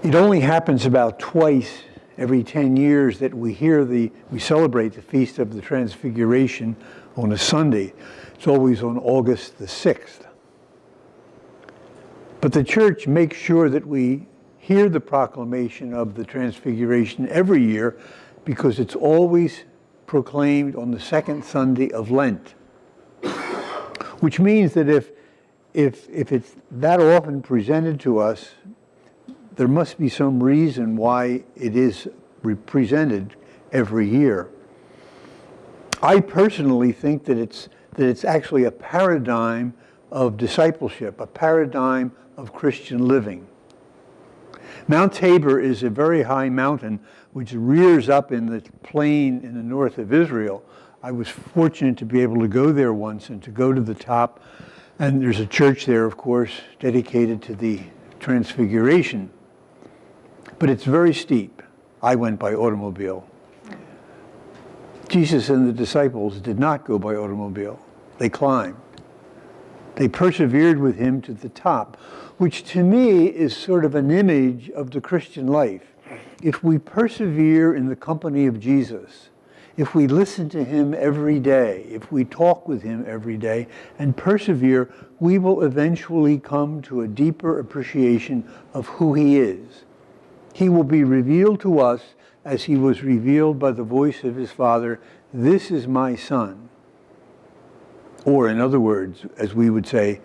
It only happens about twice every 10 years that we celebrate the Feast of the Transfiguration on a Sunday. It's always on August the 6th. But the church makes sure that we hear the proclamation of the Transfiguration every year because it's always proclaimed on the second Sunday of Lent. Which means that if it's that often presented to us, there must be some reason why it is presented every year. I personally think that it's actually a paradigm of discipleship, a paradigm of Christian living. Mount Tabor is a very high mountain which rears up in the plain in the north of Israel. I was fortunate to be able to go there once and to go to the top. And there's a church there, of course, dedicated to the Transfiguration. But it's very steep. I went by automobile. Jesus and the disciples did not go by automobile. They climbed. They persevered with him to the top, which to me is sort of an image of the Christian life. If we persevere in the company of Jesus, if we listen to him every day, if we talk with him every day and persevere, we will eventually come to a deeper appreciation of who he is. He will be revealed to us as he was revealed by the voice of his Father, "This is my Son." Or in other words, as we would say,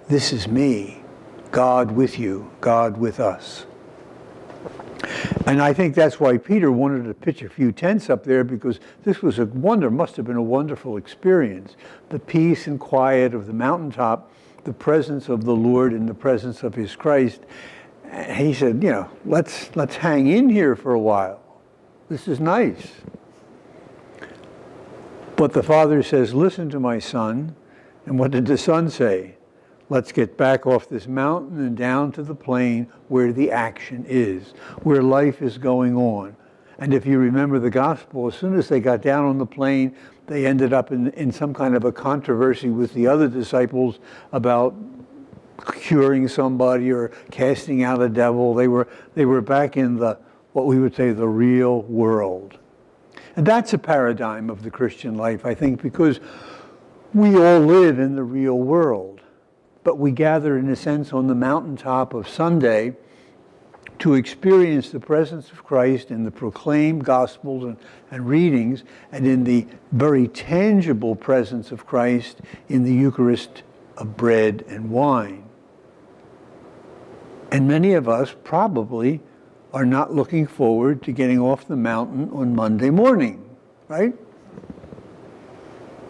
"This is me, God with you, God with us." And I think that's why Peter wanted to pitch a few tents up there, because this was must have been a wonderful experience. The peace and quiet of the mountaintop, the presence of the Lord and the presence of his Christ. He said, let's hang in here for a while. This is nice. But the Father says, "Listen to my Son." And what did the Son say? Let's get back off this mountain and down to the plain where the action is, where life is going on. And if you remember the gospel, as soon as they got down on the plain, they ended up in some kind of a controversy with the other disciples about curing somebody or casting out a devil. They were back in what we would say the real world. And that's a paradigm of the Christian life, I think, because we all live in the real world. But we gather, in a sense, on the mountaintop of Sunday to experience the presence of Christ in the proclaimed Gospels and readings, and in the very tangible presence of Christ in the Eucharist of bread and wine. And many of us probably are not looking forward to getting off the mountain on Monday morning, right?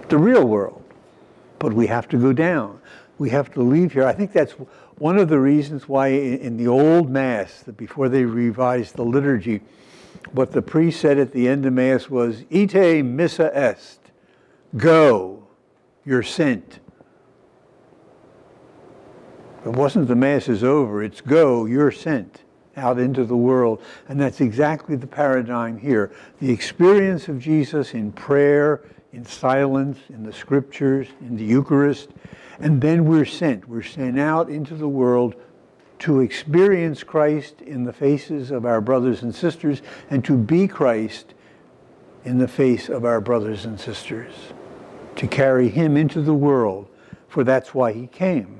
The real world. But we have to go down. We have to leave here. I think that's one of the reasons why in the old Mass, before they revised the liturgy, what the priest said at the end of Mass was, "Ite missa est." Go, you're sent. It wasn't the Mass is over, it's go, you're sent out into the world. And that's exactly the paradigm here. The experience of Jesus in prayer, in silence, in the scriptures, in the Eucharist, and then we're sent. We're sent out into the world to experience Christ in the faces of our brothers and sisters, and to be Christ in the face of our brothers and sisters. To carry him into the world, for that's why he came.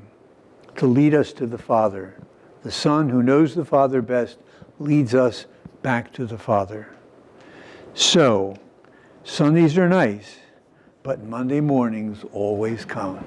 To lead us to the Father. The Son who knows the Father best leads us back to the Father. So, Sundays are nice, but Monday mornings always come.